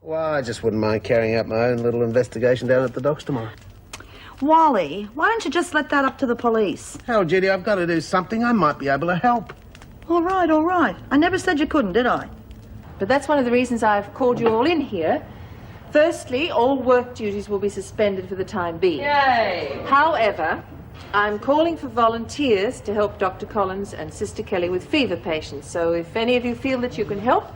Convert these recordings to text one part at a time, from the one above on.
Well, I just wouldn't mind carrying out my own little investigation down at the docks tomorrow. Wally, why don't you just let that up to the police? Hell, Judy, I've got to do something. I might be able to help. All right, all right. I never said you couldn't, did I? But that's one of the reasons I've called you all in here. Firstly, all work duties will be suspended for the time being. Yay! However, I'm calling for volunteers to help Dr. Collins and Sister Kelly with fever patients. So if any of you feel that you can help,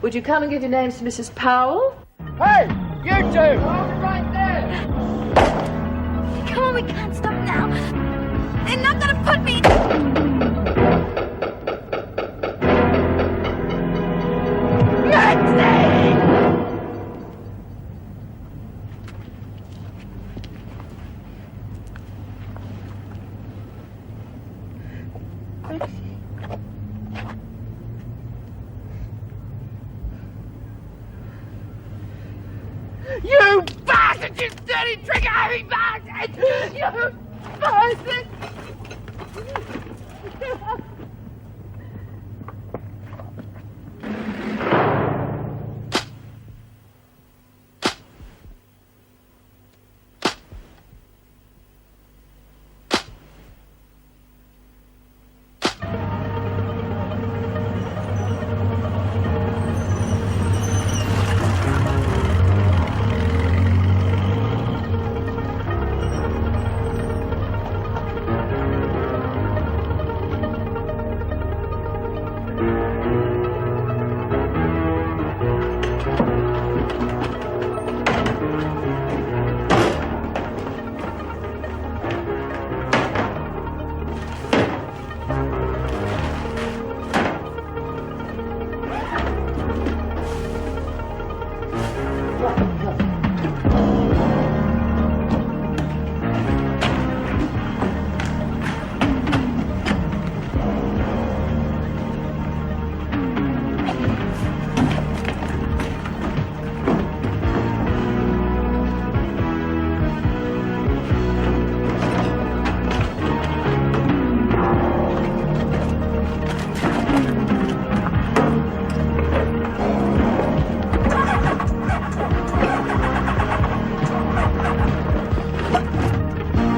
would you come and give your names to Mrs. Powell? Hey, you two! Right there! Come on, we can't stop now. They're not gonna put me... Maxine! You bastard! You dirty trigger-happy bastard! You bastard!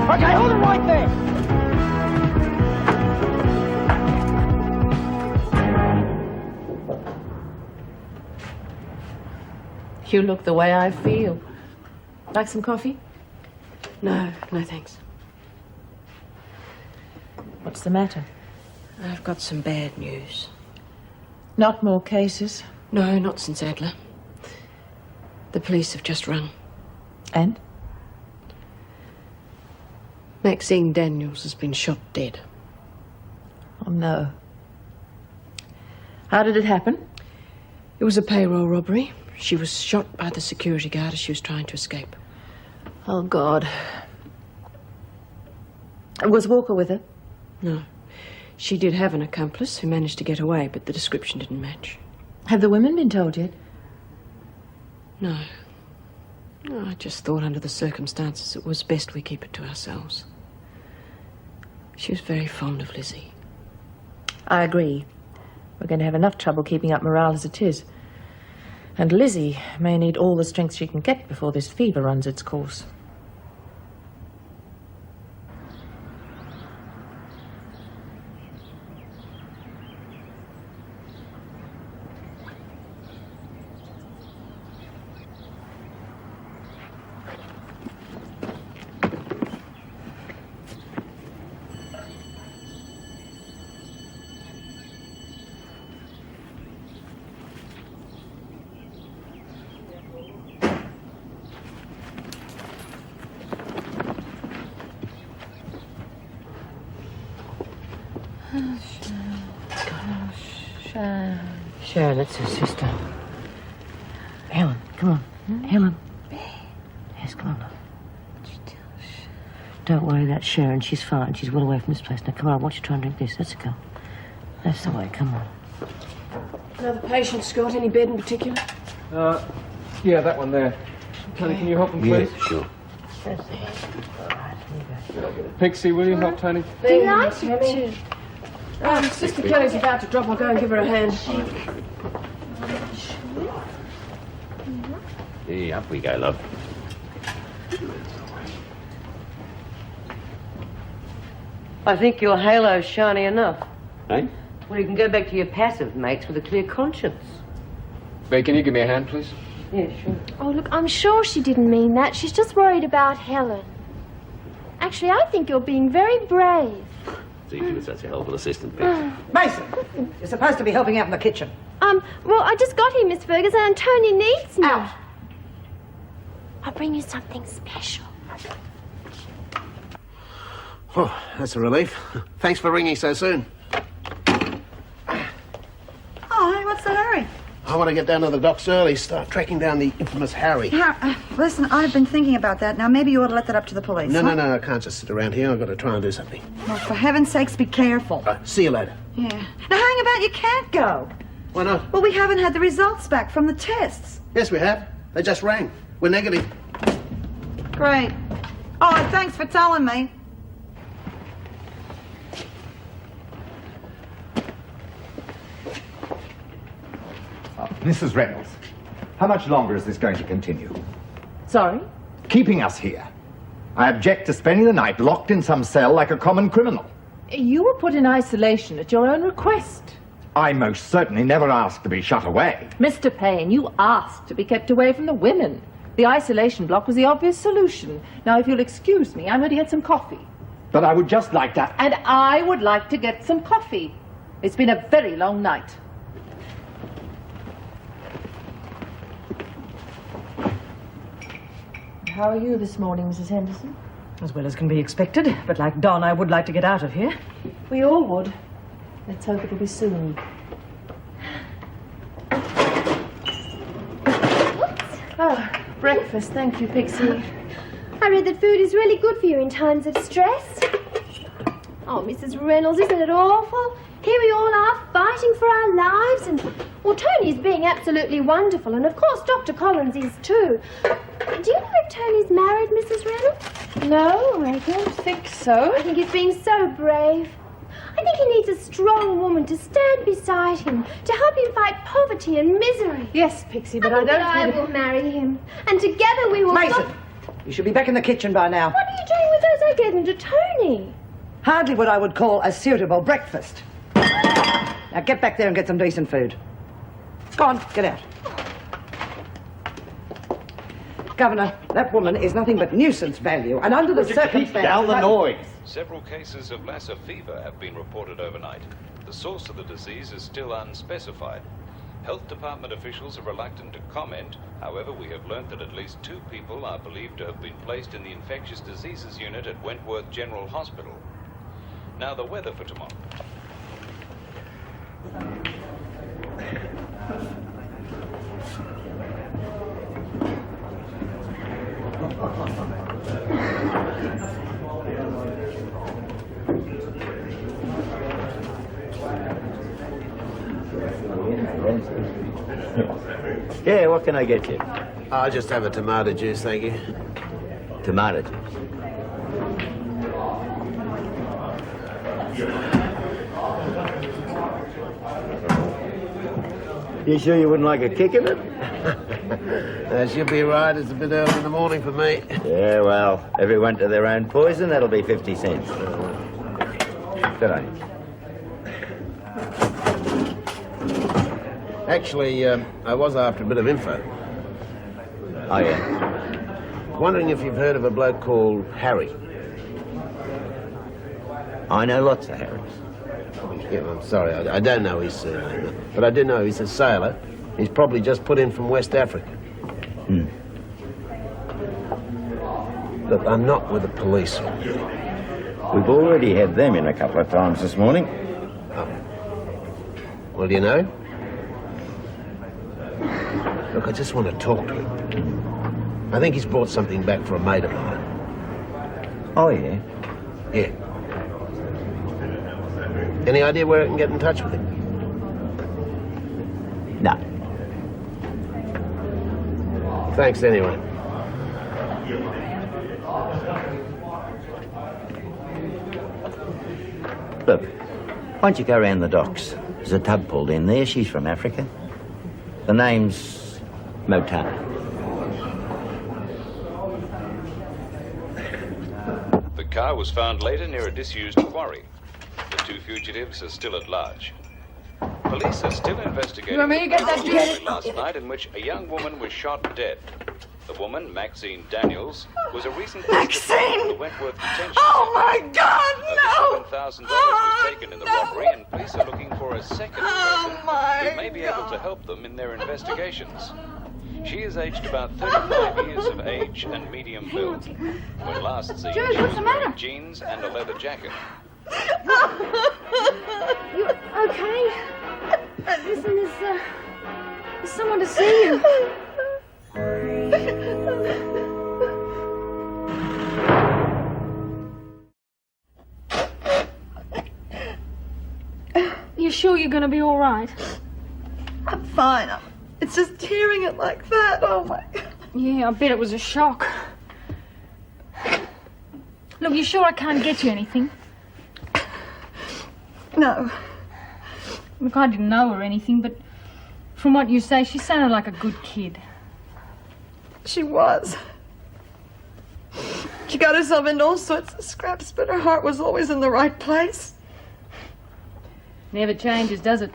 Okay, hold it right there! You look the way I feel. Like some coffee? No, no thanks. What's the matter? I've got some bad news. Not more cases? No, not since Adler. The police have just rung. And? Maxine Daniels has been shot dead. Oh, no. How did it happen? It was a payroll robbery. She was shot by the security guard as she was trying to escape. Oh, God. Was Walker with her? No. She did have an accomplice who managed to get away, but the description didn't match. Have the women been told yet? No. No, I just thought under the circumstances it was best we keep it to ourselves. She was very fond of Lizzie. I agree. We're going to have enough trouble keeping up morale as it is. And Lizzie may need all the strength she can get before this fever runs its course. Sharon, that's her sister. Helen, come on. Helen. Yes, come on. Don't worry, that's Sharon. She's fine. She's well away from this place. Now, come on, why don't you try and drink this? That's a go. That's the way, come on. Another patient, Scott? Any bed in particular? Yeah, that one there. Tony, can you help him, please? Yes, sure. That's it. All right, here you go. Pixie, will you help Tony? Delighted to. Sister Kelly's about to drop. I'll go and give her a hand. Hey, up we go, love. I think your halo's shiny enough. Eh? Well, you can go back to your passive mates with a clear conscience. Babe, can you give me a hand, please? Yeah, sure. Oh, look, I'm sure she didn't mean that. She's just worried about Helen. Actually, I think you're being very brave. See, she was such a helpful assistant, Pix. Mason, you're supposed to be helping out in the kitchen. Well, I just got here, Miss Ferguson, and Tony needs me. Out. I'll bring you something special. Oh, that's a relief. Thanks for ringing so soon. Oh, hey, what's the hurry? I want to get down to the docks early, start tracking down the infamous Harry. Yeah, listen, I've been thinking about that. Now, maybe you ought to let that up to the police. No, huh? no, I can't just sit around here. I've got to try and do something. Well, for heaven's sakes, be careful. See you later. Yeah. Now, hang about, you can't go. Why not? Well, we haven't had the results back from the tests. Yes, we have. They just rang. We're negative. Great. Oh, thanks for telling me. Mrs. Reynolds, how much longer is this going to continue? Sorry? Keeping us here. I object to spending the night locked in some cell like a common criminal. You were put in isolation at your own request. I most certainly never asked to be shut away. Mr. Payne, you asked to be kept away from the women. The isolation block was the obvious solution. Now, if you'll excuse me, I'm going to get some coffee. But I would just like to... And I would like to get some coffee. It's been a very long night. How are you this morning, Mrs. Henderson? As well as can be expected, but like Don, I would like to get out of here. We all would. Let's hope it'll be soon. Oh, breakfast. Thank you, Pixie. I read that food is really good for you in times of stress. Oh, Mrs. Reynolds, isn't it awful? Here we all are fighting for our lives, and, well, Tony's being absolutely wonderful, and of course Dr. Collins is too. Do you know if Tony's married, Mrs. Reynolds? No, I don't think so. I think he's being so brave. I think he needs a strong woman to stand beside him, to help him fight poverty and misery. Yes, Pixie, but I I think don't that I think... will marry him, and together we will... Mason, you should be back in the kitchen by now. What are you doing with those I gave them to Tony? Hardly what I would call a suitable breakfast. Now get back there and get some decent food. Go on, get out. Governor, that woman is nothing but nuisance value, and under the circumstances... Keep down the noise. Several cases of Lassa fever have been reported overnight. The source of the disease is still unspecified. Health department officials are reluctant to comment. However, we have learnt that at least 2 people are believed to have been placed in the infectious diseases unit at Wentworth General Hospital. Now, the weather for tomorrow. Yeah, what can I get you? I'll just have a tomato juice, thank you. Tomato juice. You sure you wouldn't like a kick of it? She'll be right. It's a bit early in the morning for me. Yeah, well, everyone to their own poison. That'll be 50 cents. Good on you. Actually, I was after a bit of info. Oh, yeah? Wondering if you've heard of a bloke called Harry. I know lots of Harrys. Yeah, I'm sorry, I don't know his surname, but I do know he's a sailor. He's probably just put in from West Africa. Hmm. Look, I'm not with the police. We've already had them in a couple of times this morning. Oh. Well, do you know? Look, I just want to talk to him. I think he's brought something back for a mate of mine. Oh, yeah? Yeah. Any idea where I can get in touch with him? No. Thanks anyway. Look, why don't you go around the docks? There's a tub pulled in there. She's from Africa. The name's Motar. car was found later near a disused quarry. The two fugitives are still at large. Police are still investigating You want me to get that the jet? robbery last night in which a young woman was shot dead. The woman, Maxine Daniels, was a recent visitor to the Wentworth Detention Oh, my Centre. God, Over $7,000 was taken in the robbery, and police are looking for a second person who may be able to help them in their investigations. She is aged about 35 years of age and medium build. When last seen, Joe, she what's was the matter? wearing jeans and a leather jacket. You okay? Listen, there's someone to see you. You sure you're going to be all right? I'm fine. It's just hearing it like that. Oh, my God. Yeah, I bet it was a shock. Look, you sure I can't get you anything? No. Look, I didn't know her or anything, but from what you say, she sounded like a good kid. She was. She got herself into all sorts of scraps, but her heart was always in the right place. Never changes, does it?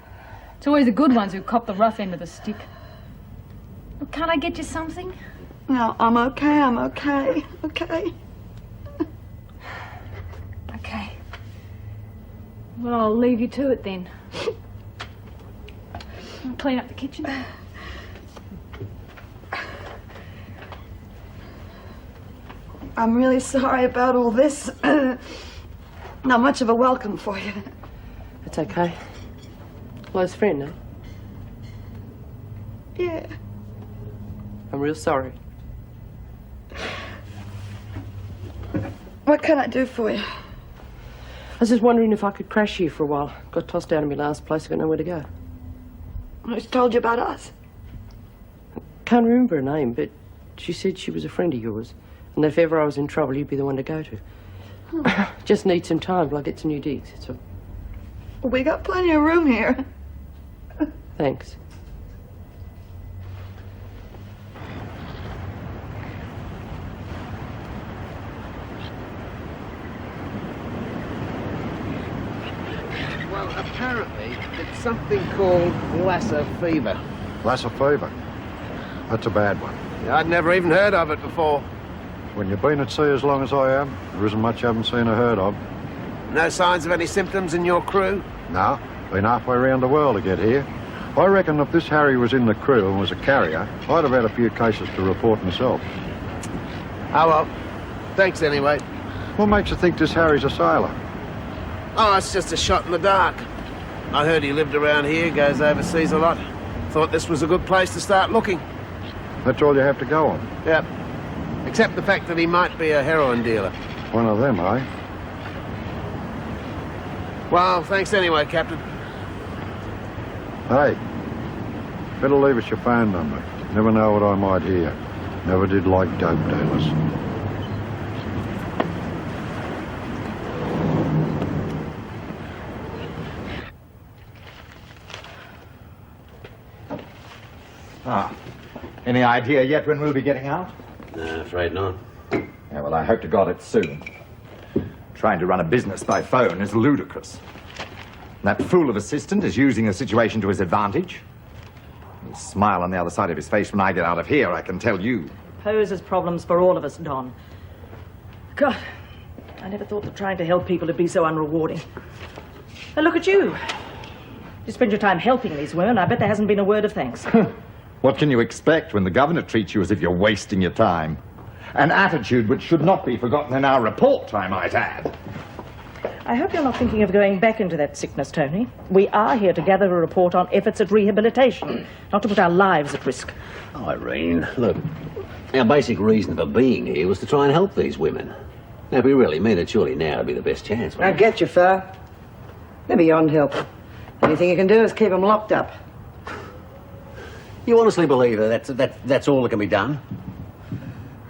It's always the good ones who cop the rough end of the stick. Look, can't I get you something? No, I'm okay. I'm okay. Okay. Okay. Well, I'll leave you to it then. I'll clean up the kitchen. I'm really sorry about all this. Not much of a welcome for you. It's okay. Close friend, eh? Yeah. I'm real sorry. What can I do for you? I was just wondering if I could crash here for a while. Got tossed out of my last place, I got nowhere to go. Who's told you about us? Can't remember her name, but she said she was a friend of yours. And if ever I was in trouble, you'd be the one to go to. Just need some time till I get some new digs, that's all. We got plenty of room here. Thanks. Well, apparently it's something called Lassa fever. Lassa fever. That's a bad one. Yeah, I'd never even heard of it before. When you've been at sea as long as I am, there isn't much you haven't seen or heard of. No signs of any symptoms in your crew? No, been halfway around the world to get here. I reckon if this Harry was in the crew and was a carrier, I'd have had a few cases to report myself. Oh, well. Thanks anyway. What makes you think this Harry's a sailor? Oh, it's just a shot in the dark. I heard he lived around here, goes overseas a lot. Thought this was a good place to start looking. That's all you have to go on? Yep. Except the fact that he might be a heroin dealer. One of them, eh? Well, thanks anyway, Captain. Hey, better leave us your phone number. Never know what I might hear. Never did like dope dealers. Ah, any idea yet when we'll be getting out? No, afraid not. Yeah, well, I hope to God it's soon. Trying to run a business by phone is ludicrous. That fool of assistant is using the situation to his advantage. He'll smile on the other side of his face when I get out of here, I can tell you. Poses problems for all of us, Don. God, I never thought that trying to help people would be so unrewarding. And look at you. You spend your time helping these women, I bet there hasn't been a word of thanks. What can you expect when the governor treats you as if you're wasting your time? An attitude which should not be forgotten in our report, I might add. I hope you're not thinking of going back into that sickness, Tony. We are here to gather a report on efforts at rehabilitation, not to put our lives at risk. Oh, Irene, look, our basic reason for being here was to try and help these women. Now, if we really mean it, surely now would be the best chance. I get you, Fur. They're beyond help. Anything you can do is keep them locked up. You honestly believe that's all that can be done?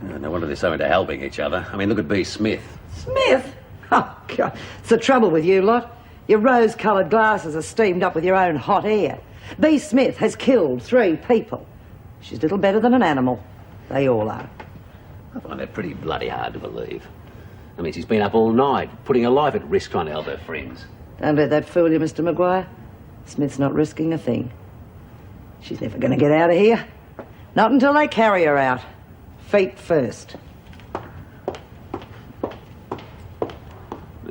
No wonder they're so into helping each other. I mean, look at B. Smith. Smith? Oh, God. It's the trouble with you lot. Your rose-coloured glasses are steamed up with your own hot air. B. Smith has killed 3 people. She's little better than an animal. They all are. I find that pretty bloody hard to believe. I mean, she's been up all night, putting her life at risk trying to help her friends. Don't let that fool you, Mr. Maguire. Smith's not risking a thing. She's never going to get out of here. Not until they carry her out. Feet first.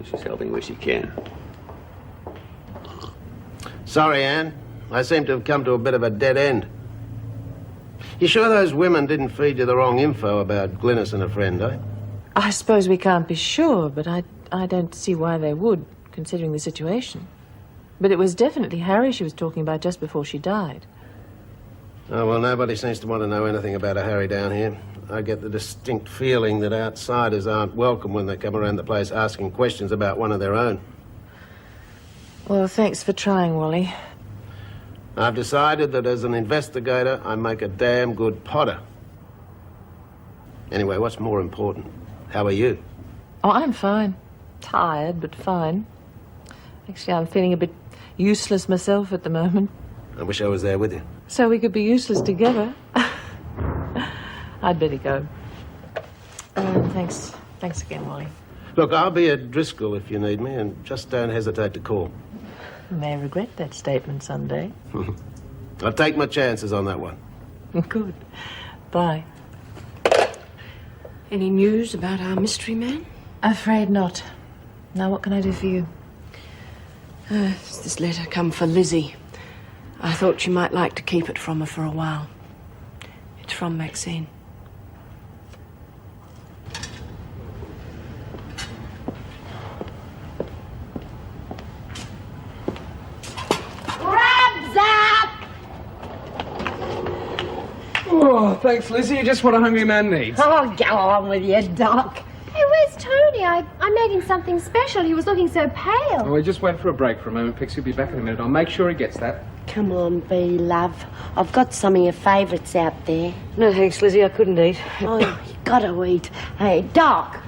She's helping where she can. Sorry, Anne. I seem to have come to a bit of a dead end. You sure those women didn't feed you the wrong info about Glynis and a friend, eh? I suppose we can't be sure, but I don't see why they would, considering the situation. But it was definitely Harry she was talking about just before she died. Oh, well, nobody seems to want to know anything about a Harry down here. I get the distinct feeling that outsiders aren't welcome when they come around the place asking questions about one of their own. Well, thanks for trying, Wally. I've decided that as an investigator, I make a damn good potter. Anyway, what's more important? How are you? Oh, I'm fine. Tired, but fine. Actually, I'm feeling a bit useless myself at the moment. I wish I was there with you. So we could be useless together. I'd better go. Thanks again, Wally. Look, I'll be at Driscoll if you need me, and just don't hesitate to call. You may regret that statement someday. I'll take my chances on that one. Good. Bye. Any news about our mystery man? Afraid not. Now, what can I do for you? It's this letter come for Lizzie. I thought you might like to keep it from her for a while. It's from Maxine. Oh, thanks, Lizzie. Just what a hungry man needs. Oh, go on with you, Doc. Hey, where's Tony? I made him something special. He was looking so pale. Oh, we just went for a break for a moment. Pixie will be back in a minute. I'll make sure he gets that. Come on, Bee, love. I've got some of your favourites out there. No, thanks, Lizzie. I couldn't eat. Oh, you gotta eat. Hey, Doc.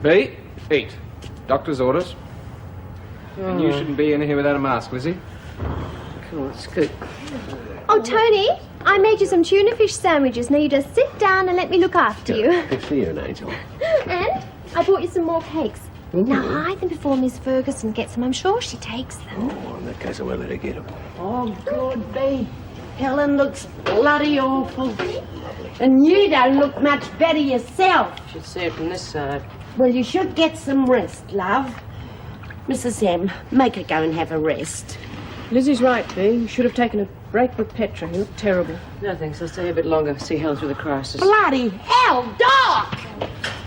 B, eat. Doctor's orders. And you shouldn't be in here without a mask, Lizzie. Cool, that's good. Oh, Tony, I made you some tuna fish sandwiches. Now you just sit down and let me look after you. Good for you, Angel. And I bought you some more cakes. Now hide them before Miss Ferguson gets them. I'm sure she takes them. Oh, in that case, I won't let her get them. Oh, good, Bee. Helen looks bloody awful. And you don't look much better yourself. Should see it from this side. Well, you should get some rest, love. Mrs. M, make her go and have a rest. Lizzie's right, Bee. You should have taken a break with Petra. You look terrible. No, thanks. I'll stay a bit longer. See Helen through the crisis. Bloody hell, Doc!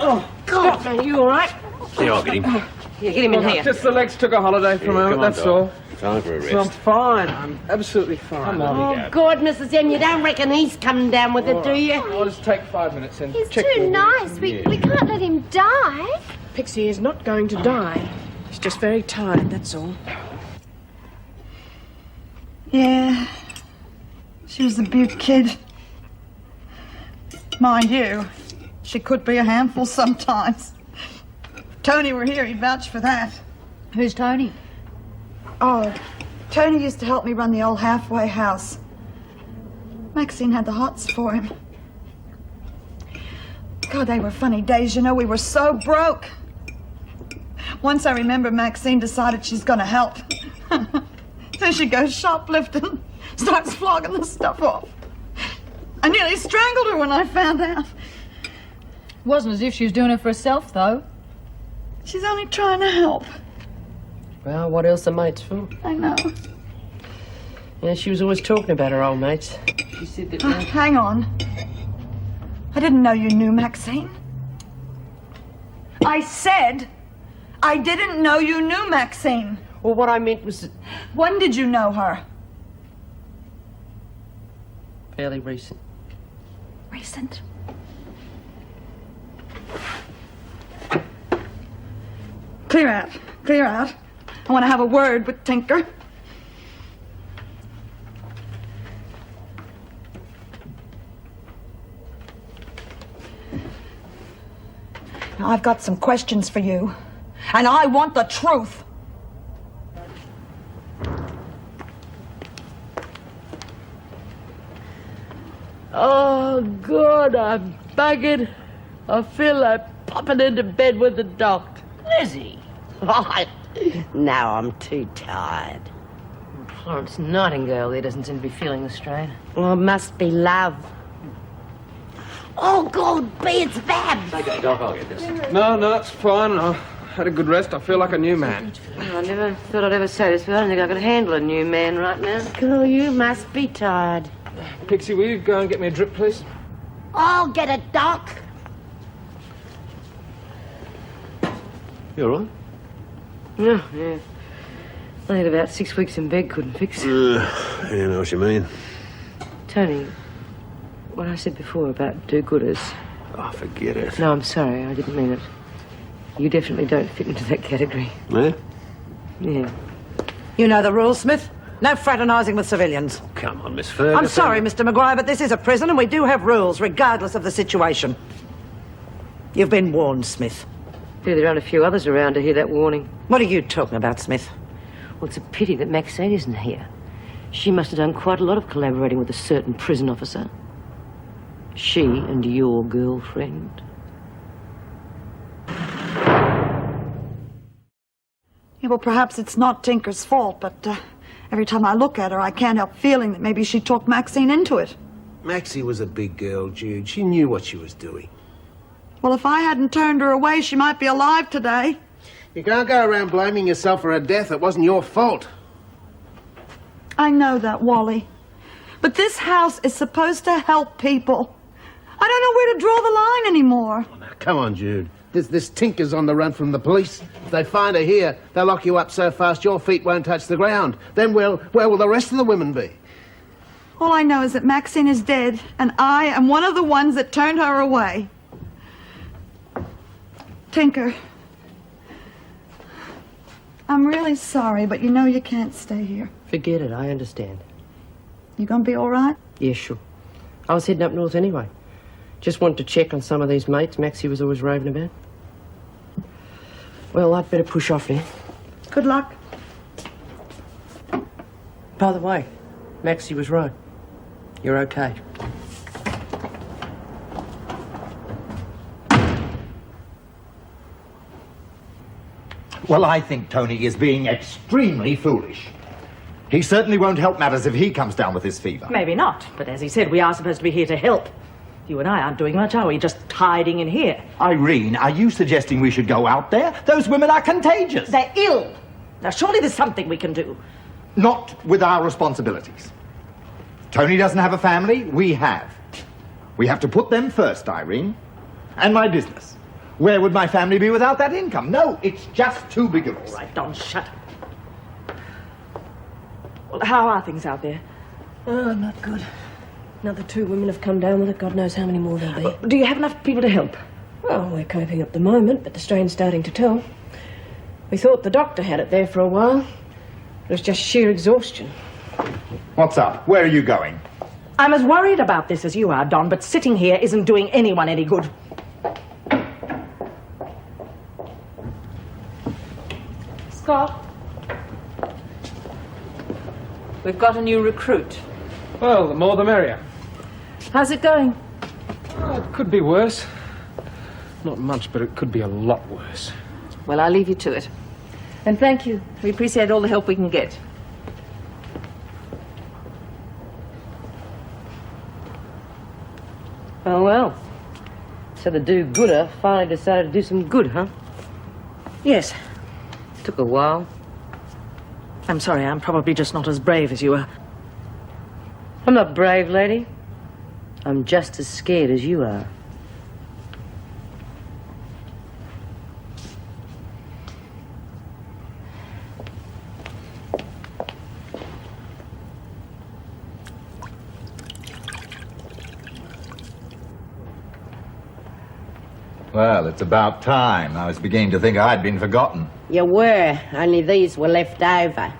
Oh, God. Man, you all right? Yeah, I'll get him. Yeah, get him in here. Just the legs took a holiday for a moment, that's all. Time for a rest. So I'm fine. I'm absolutely fine. Oh, God, Mrs. M, you don't reckon he's coming down with it, do you? I'll just take 5 minutes and He's check too the- nice. We can't let him die. Pixie is not going to die. She's just very tired, that's all. Yeah. She was a beaut kid. Mind you, she could be a handful sometimes. If Tony were here, he'd vouch for that. Who's Tony? Oh, Tony used to help me run the old halfway house. Maxine had the hots for him. God, they were funny days, you know. We were so broke. Once I remember Maxine decided she's gonna help. Then she goes shoplifting, starts flogging the stuff off. I nearly strangled her when I found out. Wasn't as if she was doing it for herself, though. She's only trying to help. Well, what else are mates for? I know. Yeah, she was always talking about her old mates. She said that... Hang on. I didn't know you knew Maxine. I said I didn't know you knew Maxine. Well, what I meant was that... When did you know her? Fairly recent. Recent? Clear out. Clear out. I want to have a word with Tinker. Now, I've got some questions for you, and I want the truth. Oh, God, I'm buggered. I feel like popping into bed with the doctor. Lizzie! Now I'm too tired. Florence Nightingale there doesn't seem to be feeling the strain. Well, it must be love. Oh, God, B, it's Babs. Okay, Doc, I'll get this. No, it's fine. I had a good rest. I feel like a new man. I never thought I'd ever say this, but I don't think I could handle a new man right now. Oh, you must be tired. Pixie, will you go and get me a drip, please? I'll get it, Doc. You all right? Yeah. I had about 6 weeks in bed, couldn't fix. You know what you mean. Tony, what I said before about do-gooders. Oh, forget it. No, I'm sorry, I didn't mean it. You definitely don't fit into that category. Eh? Yeah. You know the rules, Smith. No fraternising with civilians. Come on, Miss Ferguson. I'm sorry, Mr. Maguire, but this is a prison and we do have rules, regardless of the situation. You've been warned, Smith. There aren't a few others around to hear that warning. What are you talking about, Smith? Well, it's a pity that Maxine isn't here. She must have done quite a lot of collaborating with a certain prison officer. She and your girlfriend. Yeah, well, perhaps it's not Tinker's fault, but every time I look at her, I can't help feeling that maybe she talked Maxine into it. Maxie was a big girl, Jude. She knew what she was doing. Well, if I hadn't turned her away, she might be alive today. You can't go around blaming yourself for her death. It wasn't your fault. I know that, Wally. But this house is supposed to help people. I don't know where to draw the line anymore. Oh, now, come on, Jude. This Tinker's on the run from the police. If they find her here, they'll lock you up so fast your feet won't touch the ground. Then where will the rest of the women be? All I know is that Maxine is dead, and I am one of the ones that turned her away. Tinker, I'm really sorry, but you know you can't stay here. Forget it, I understand. You gonna be all right? Yeah, sure. I was heading up north anyway. Just wanted to check on some of these mates Maxie was always raving about. Well, I'd better push off now. Good luck. By the way, Maxie was right. You're okay. Well, I think Tony is being extremely foolish. He certainly won't help matters if he comes down with this fever. Maybe not, but as he said, we are supposed to be here to help. You and I aren't doing much, are we? Just hiding in here. Irene, are you suggesting we should go out there? Those women are contagious. They're ill. Now, surely there's something we can do. Not with our responsibilities. Tony doesn't have a family, we have. We have to put them first, Irene. And my business. Where would my family be without that income? No, it's just too big of a risk. All right, Don, shut up. Well, how are things out there? Oh, not good. Another 2 women have come down with it. God knows how many more there'll be. Do you have enough people to help? Well, we're coping at the moment, but the strain's starting to tell. We thought the doctor had it there for a while. It was just sheer exhaustion. What's up? Where are you going? I'm as worried about this as you are, Don, but sitting here isn't doing anyone any good. Scott? We've got a new recruit. Well, the more the merrier. How's it going? It could be worse. Not much, but it could be a lot worse. Well, I'll leave you to it. And thank you. We appreciate all the help we can get. Oh, well. So the do-gooder finally decided to do some good, huh? Yes. Took a while. I'm sorry, I'm probably just not as brave as you are. I'm not brave, lady. I'm just as scared as you are. Well, it's about time. I was beginning to think I'd been forgotten. You were, only these were left over.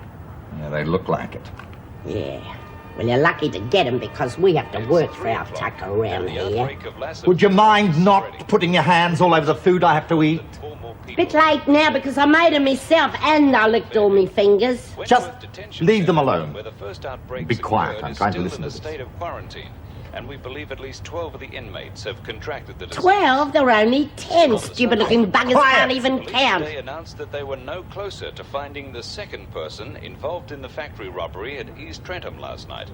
Yeah, they look like it. Yeah. Well, you're lucky to get them because we have to work for our tucker around here. Would you mind not putting your hands all over the food I have to eat? Bit late now because I made them myself and I licked all my fingers. Just leave them alone. Be quiet, I'm trying to listen to this. and we believe at least 12 of the inmates have contracted the disease. 12? There are only 10. Stupid-looking buggers can't even Police count. today announced that they were no closer to finding the second person involved in the factory robbery at East Trentham last night.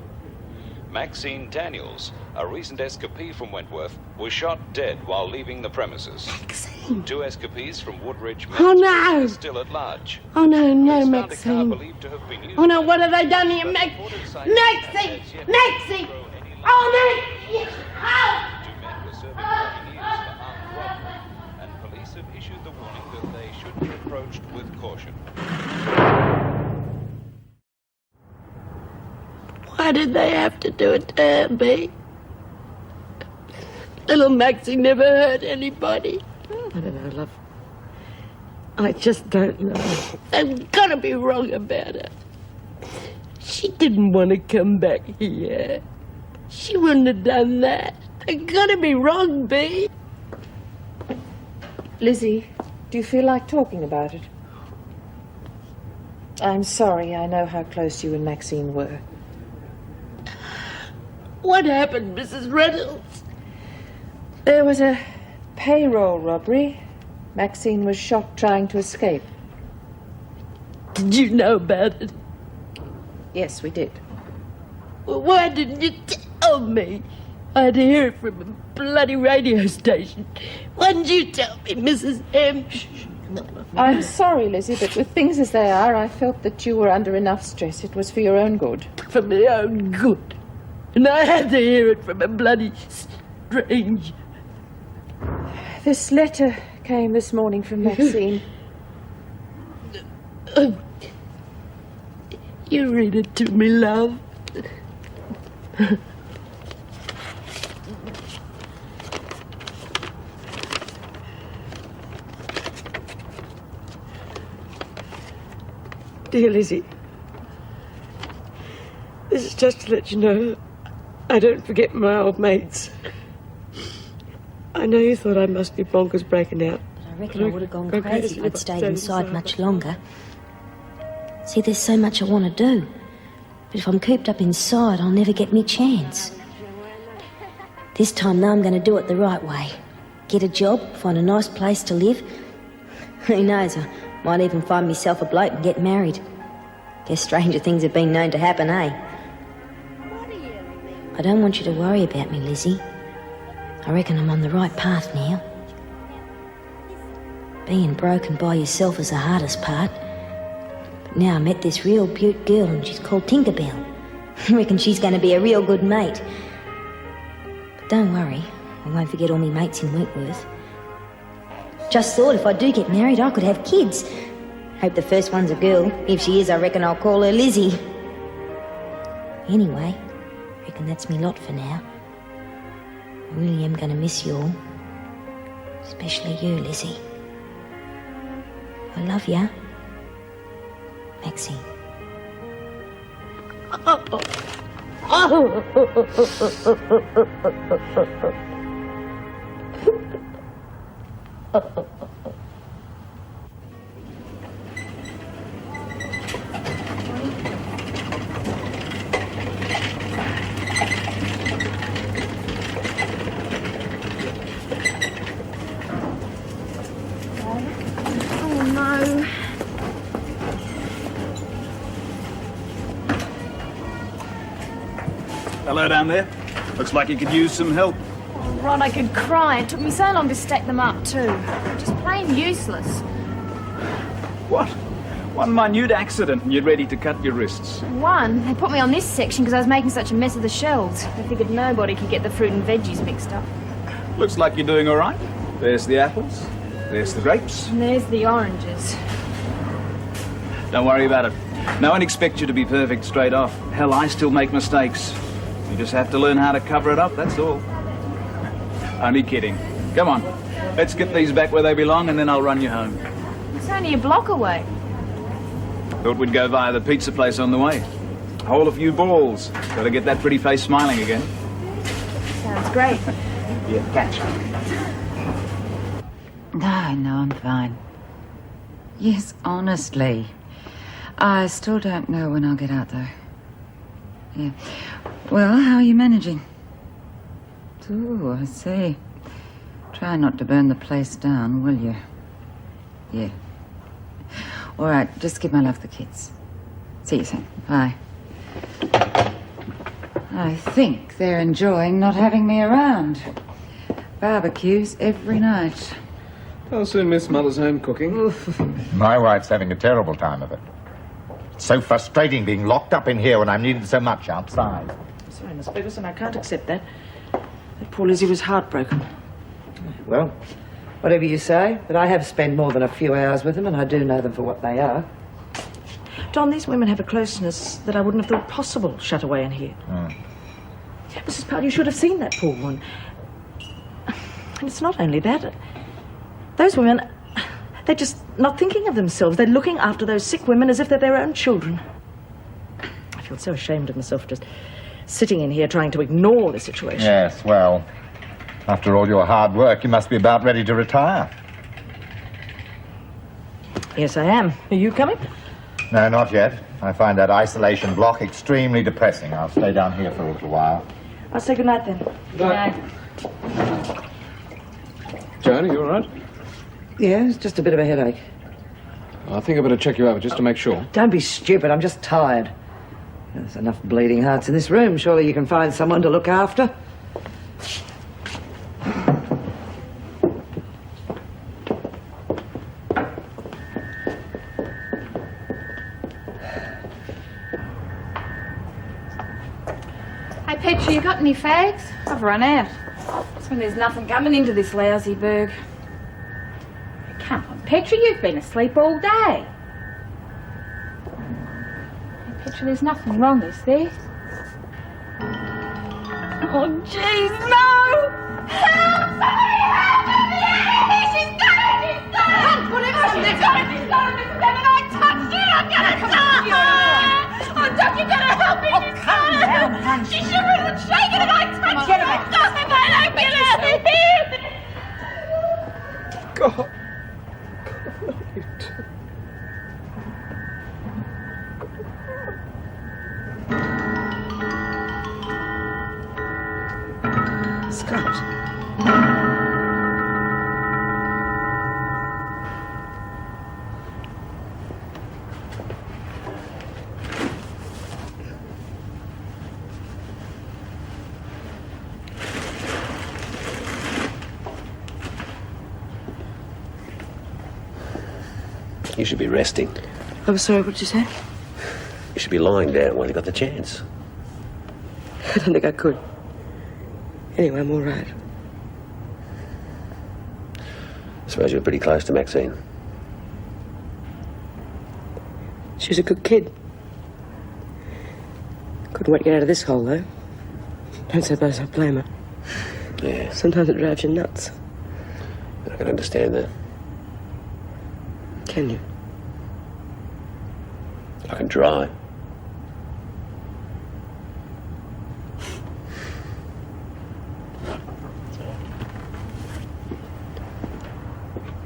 Maxine Daniels, a recent escapee from Wentworth, was shot dead while leaving the premises. Maxine. 2 escapees from Woodridge Oh, no. are still at large. Oh, no, Police found a car Maxine. believed to have been used. Oh, no, what have they done here, Maxine? Maxine! Oh, Maxine! And police have issued the warning that they should be approached with caution. Why did they have to do it to me? Little Maxie never hurt anybody. I don't know, love. I just don't know. They've got to be wrong about her. She didn't want to come back here. She wouldn't have done that. They've got to be wrong, Bee. Lizzie, do you feel like talking about it? I'm sorry, I know how close you and Maxine were. What happened, Mrs. Reynolds? There was a payroll robbery. Maxine was shot trying to escape. Did you know about it? Yes, we did. Well, why didn't you tell me? I had to hear it from a bloody radio station. Why didn't you tell me, Mrs. M? I'm sorry, Lizzie, but with things as they are, I felt that you were under enough stress. It was for your own good. For my own good. And I had to hear it from a bloody stranger. This letter came this morning from Maxine. You read it to me, love. Dear Lizzie, this is just to let you know I don't forget my old mates. I know you thought I must be bonkers breaking out. I reckon I would have gone crazy if I'd stayed inside much longer. See, there's so much I want to do. But if I'm cooped up inside, I'll never get me chance. This time, though, I'm going to do it the right way. Get a job, find a nice place to live. Who knows, I might even find myself a bloke and get married. Guess stranger things have been known to happen, eh? I don't want you to worry about me, Lizzie. I reckon I'm on the right path now. Being broken by yourself is the hardest part. But now I met this real beaut girl and she's called Tinkerbell. I reckon she's going to be a real good mate. But don't worry, I won't forget all my mates in Wentworth. Just thought if I do get married, I could have kids. Hope the first one's a girl. If she is, I reckon I'll call her Lizzie. Anyway, I reckon that's me lot for now. I really am going to miss you all. Especially you, Lizzie. I love ya. Maxine. Oh, no. Hello down there. Looks like you could use some help. Oh, Ron, I could cry. It took me so long to stack them up, too. Just plain useless. What? One minute accident and you're ready to cut your wrists. One, they put me on this section because I was making such a mess of the shelves. They figured nobody could get the fruit and veggies mixed up. Looks like you're doing all right. There's the apples. There's the grapes. And there's the oranges. Don't worry about it. No one expects you to be perfect straight off. Hell, I still make mistakes. You just have to learn how to cover it up, that's all. Only kidding. Come on. Let's get these back where they belong and then I'll run you home. It's only a block away. Thought we'd go via the pizza place on the way. Haul a few balls. Gotta get that pretty face smiling again. Sounds great. Yeah, catch. No, I'm fine. Yes, honestly. I still don't know when I'll get out, though. Yeah. Well, how are you managing? Oh, I see. Try not to burn the place down, will you? Yeah. All right, just give my love to the kids. See you soon. Bye. I think they're enjoying not having me around. Barbecues every night. I'll soon miss Mother's home cooking. My wife's having a terrible time of it. It's so frustrating being locked up in here when I'm needed so much outside. Sorry, Miss Ferguson, I can't accept that. That poor Lizzie was heartbroken. Well, whatever you say, but I have spent more than a few hours with them, and I do know them for what they are. Don, these women have a closeness that I wouldn't have thought possible shut away in here. Mrs. Powell, you should have seen that poor one. And it's not only that. Those women, they're just not thinking of themselves. They're looking after those sick women as if they're their own children. I feel so ashamed of myself just sitting in here trying to ignore the situation. Yes, well, after all your hard work, you must be about ready to retire. Yes, I am. Are you coming? No, not yet. I find that isolation block extremely depressing. I'll stay down here for a little while. I'll say good night then. Good night. Joan, are you all right? Yeah, it's just a bit of a headache. I think I better check you out just to make sure. Don't be stupid, I'm just tired. There's enough bleeding hearts in this room. Surely you can find someone to look after. Hey, Petra, you got any fags? I've run out. That's when there's nothing coming into this lousy burg. Come on, Petra, you've been asleep all day. Hey, Petra, there's nothing wrong, is there? Oh, jeez, no! Help! Somebody help me! She's gonna! Whatever, she's gonna! I touched her! I'm gonna die! Oh, Doc, you gotta help me! Oh, calm down, hon. She's shivering and shaking and I touched her! I don't get her! God. Scott. You should be resting. I'm sorry, what did you say? You should be lying down while you got the chance. I don't think I could. Anyway, I'm all right. I suppose you're pretty close to Maxine. She was a good kid. Couldn't wait to get out of this hole, though. Don't suppose I blame her. Yeah. Sometimes it drives you nuts. I can understand that. Can you? I can try.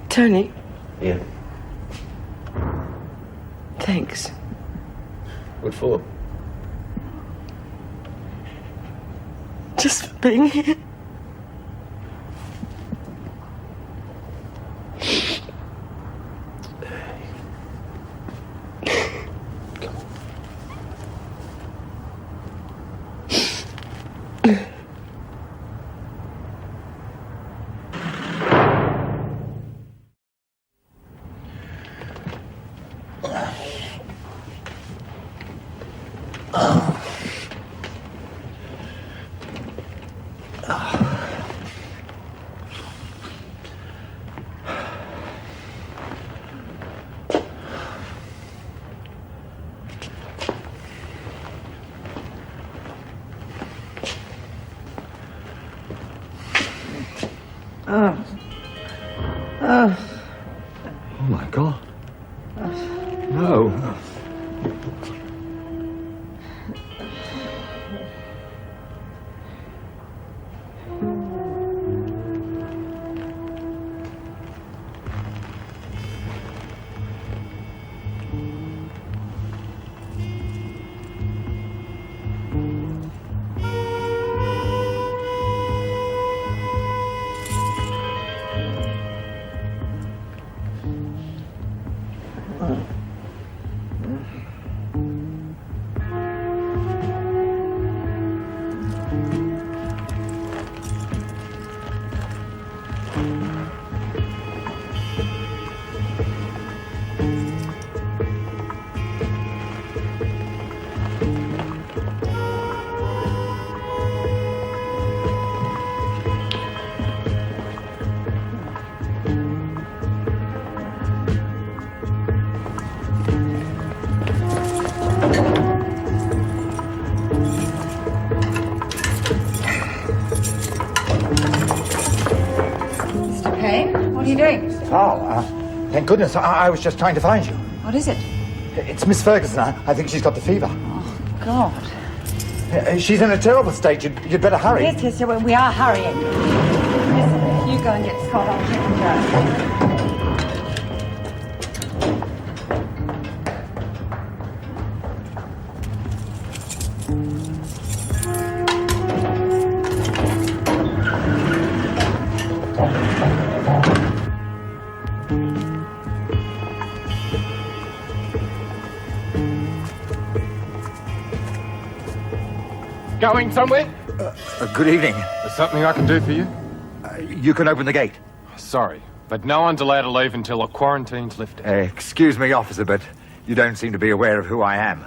Tony, Yeah. thanks. What for? Just for being here. Oh, my God. No. doing? Oh, thank goodness. I was just trying to find you. What is it? It's Miss Ferguson. I think she's got the fever. God. She's in a terrible state. You'd better hurry. Yes, we are hurrying. Yes, you go and get Scott. I'll check on Joe. Going somewhere? Good evening. There's something I can do for you? You can open the gate. Sorry, but no one's allowed to leave until a quarantine's lifted. Excuse me, officer, but you don't seem to be aware of who I am.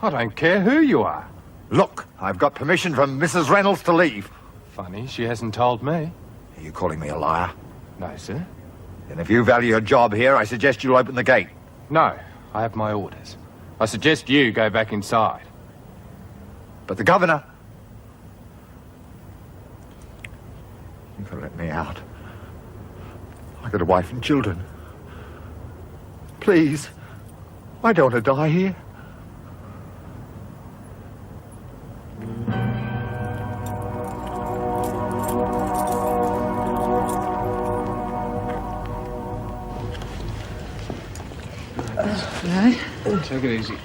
I don't care who you are. Look, I've got permission from Mrs. Reynolds to leave. Funny, she hasn't told me. Are you calling me a liar? No, sir. Then if you value your job here, I suggest you open the gate. No, I have my orders. I suggest you go back inside. But the governor... You've got to let me out. I've got a wife and children. Please. I don't want to die here. Right. Take it easy.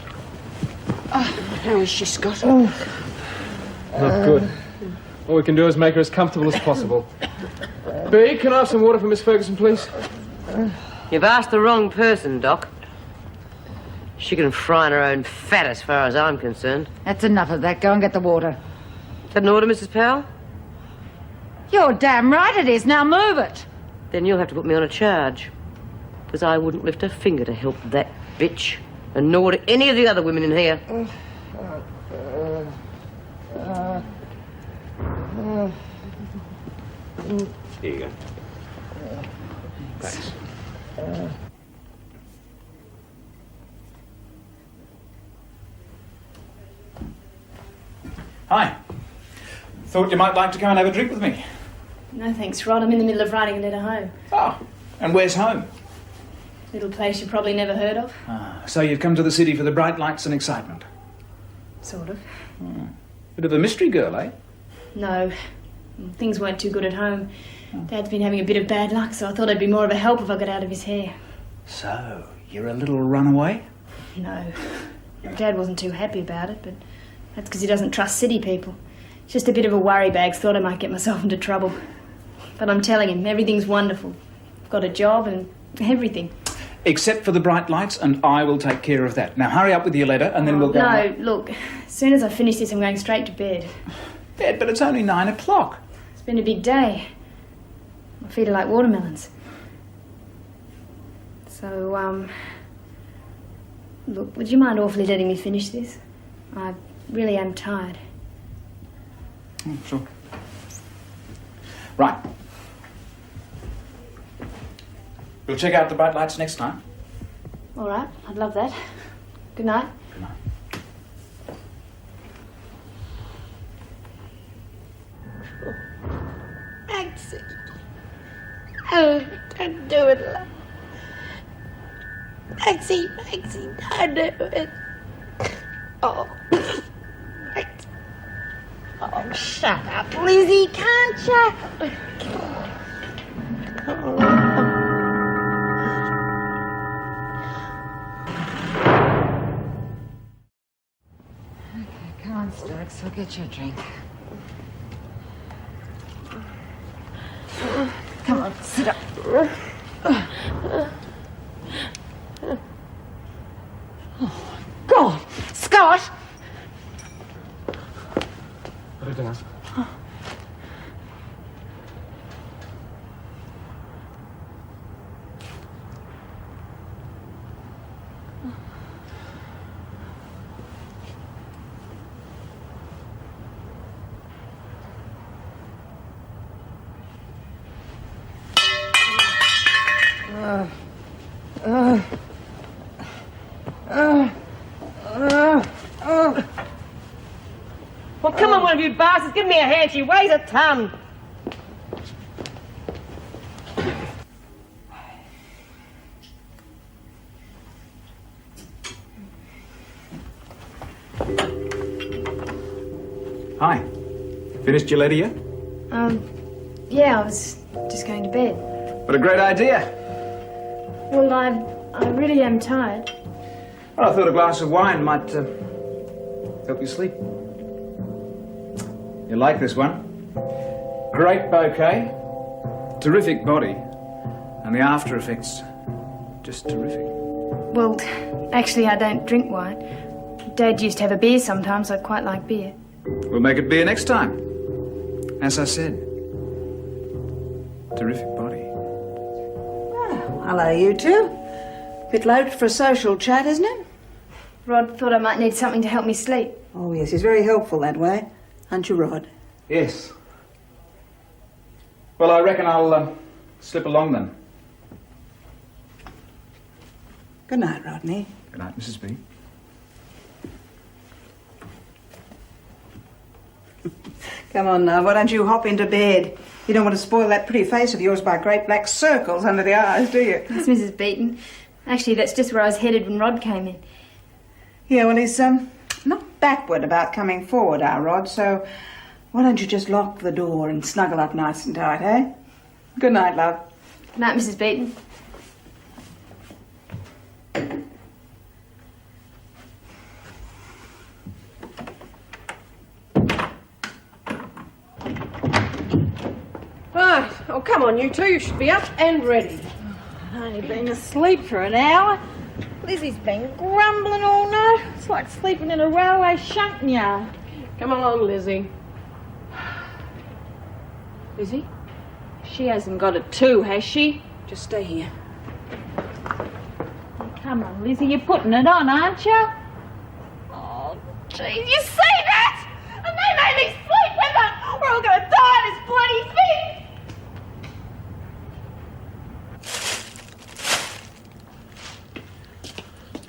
How is she, Scott? Not good. All we can do is make her as comfortable as possible. B, can I have some water for Miss Ferguson, please? You've asked the wrong person, Doc. She can fry in her own fat as far as I'm concerned. That's enough of that. Go and get the water. Is that an order, Mrs. Powell? You're damn right it is. Now move it. Then you'll have to put me on a charge. Because I wouldn't lift a finger to help that bitch. And nor to any of the other women in here. Here you go. Thanks. Hi. Thought you might like to come and have a drink with me. No thanks, Rod. I'm in the middle of writing a letter home. Oh, and where's home? Little place you probably never heard of. So you've come to the city for the bright lights and excitement. Sort of. Bit of a mystery girl, eh? No. Things weren't too good at home. Dad's been having a bit of bad luck, so I thought I'd be more of a help if I got out of his hair. So, you're a little runaway? No. Dad wasn't too happy about it, but that's because he doesn't trust city people. It's just a bit of a worry bag, thought I might get myself into trouble. But I'm telling him, everything's wonderful. I've got a job and everything. Except for the bright lights, and I will take care of that. Now hurry up with your letter, and then we'll go... No, look, as soon as I finish this, I'm going straight to bed. Bed? But it's only 9 o'clock. It's been a big day. My feet are like watermelons. So, look, would you mind awfully letting me finish this? I really am tired. Sure. Right. We'll check out the bright lights next time. All right, I'd love that. Good night. Good night. Maxine. Oh, don't do it, love. Maxine, don't do it. Oh. Maxine. Oh, shut up, Lizzie, can't you? Come on, Stokes. I'll get you a drink. Come on, sit up. Oh, God! Scott! Put it down. Well, come on, one of you bastards, give me a hand. She weighs a ton. Hi. Finished your letter yet? Yeah, I was just going to bed. What a great idea. Well, I really am tired. Well, I thought a glass of wine might help you sleep. You like this one? Great bouquet, terrific body, and the after effects, just terrific. Well, actually, I don't drink wine. Dad used to have a beer sometimes. I quite like beer. We'll make it beer next time. As I said, terrific body. Hello, you two. Bit late for a social chat, isn't it? Rod thought I might need something to help me sleep. Oh, yes, he's very helpful that way. Aren't you, Rod? Yes. Well, I reckon I'll slip along then. Good night, Rodney. Good night, Mrs. B. Come on now, why don't you hop into bed? You don't want to spoil that pretty face of yours by great black circles under the eyes, do you? That's Mrs. Beaton. Actually, that's just where I was headed when Rod came in. Yeah, well, he's not backward about coming forward, our Rod, so why don't you just lock the door and snuggle up nice and tight, eh? Good night, love. Good night, Mrs. Beaton. Right. Oh, come on, you two. You should be up and ready. I've only been asleep for an hour. Lizzie's been grumbling all night. It's like sleeping in a railway shunting yard. Come along, Lizzie. Lizzie? She hasn't got it too, has she? Just stay here. Oh, come on, Lizzie, you're putting it on, aren't you? Oh, geez, you see that? And they made me sleep with it! We're all gonna die in this bloody thing!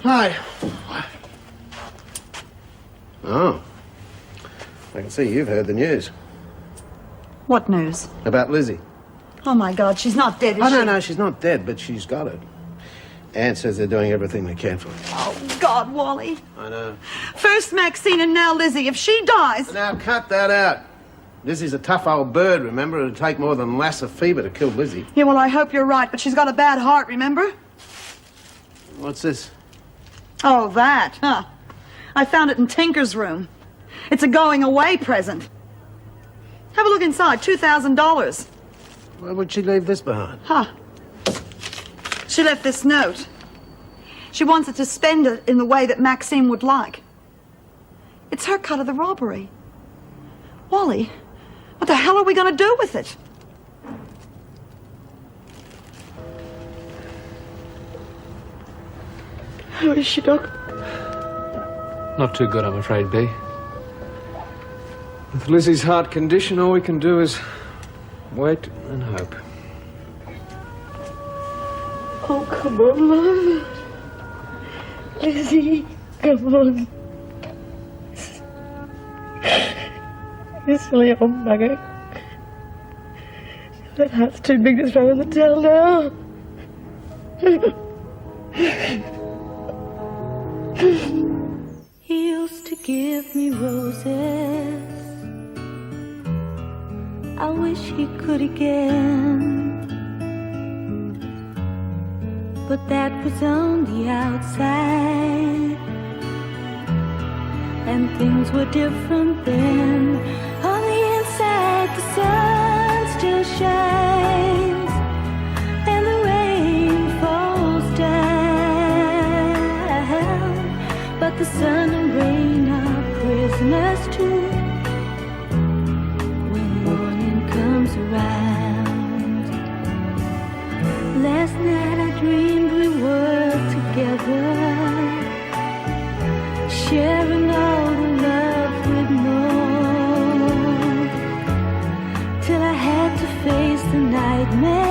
Hi. Oh. I can see you've heard the news. What news? About Lizzie. Oh, my God, she's not dead, is Oh, she? no, she's not dead, but she's got it. Anne says they're doing everything they can for her. Oh, God, Wally. I know. First Maxine and now Lizzie. If she dies... Now, cut that out. Lizzie's a tough old bird, remember? It'd take more than Lassa fever to kill Lizzie. Yeah, well, I hope you're right, but she's got a bad heart, remember? What's this? Oh, that, huh? I found it in Tinker's room. It's a going-away present. Have a look inside, $2,000. Why would she leave this behind? Huh. She left this note. She wants it to spend it in the way that Maxine would like. It's her cut of the robbery. Wally, what the hell are we going to do with it? How is she, Doc? Not too good, I'm afraid, B. With Lizzie's heart condition, all we can do is wait and hope. Oh, come on, love. Lizzie, come on. You silly old bugger. That heart's too big to throw in the towel now. He used to give me roses. I wish he could again. But that was on the outside, and things were different then. On the inside, the sun still shines, and the rain falls down. But the sun and rain are prisoners too when morning comes around. Last night I dreamed we were together, sharing all the love we'd known, till I had to face the nightmare